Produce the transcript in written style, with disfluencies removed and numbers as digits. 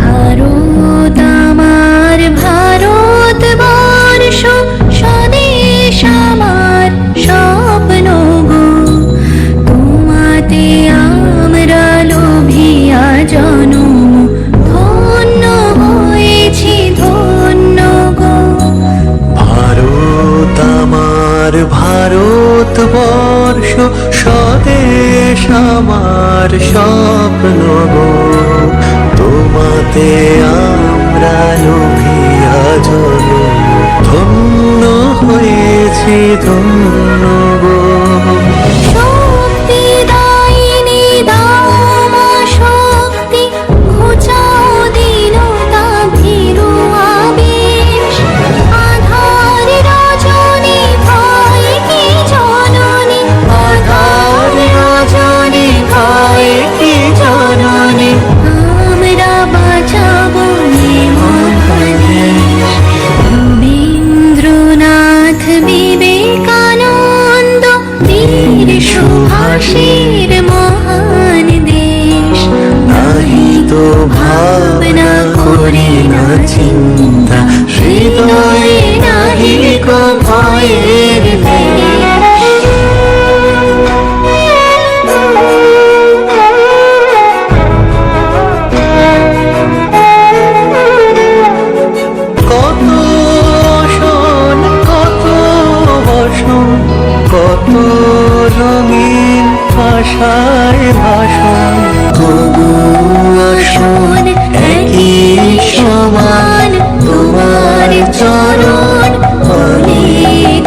ভারত আমার ভারতবর্ষ, স্বদেশ আমার স্বপ্ন গো। তোমাতে আমরা লোভিয়া জনম, ধন্য হয়েছি ধন্য গো। ভারত আমার ভারতবর্ষ, স্বদেশ আমার স্বপ্ন গো। তোমাতে আমরা লোভিয়া জনম, ধন্য হয়েছি ধন্য গো। শক্তি দায়িনী দাও মা শক্তি, ঘুচাও দীনতা ভীরু আবেশ। আধার রজনী ভয় কি জননী, আধার রজনী ভয় কি জননী। আমরা বাঁচাবো এ মহাদেশ। রবীন্দ্রনাথ বিবেকানন্দ বীর সুভাষের মহান দেশ। নাহি তো ভাবনা করি না চিন্তা, হৃদয়ে নাহি কো ভয়ের কত অসন কত বসন, কত রঙিন ভাষায় ভাষণ। তবু আসন একই সমান, তোমার চরণ অনেক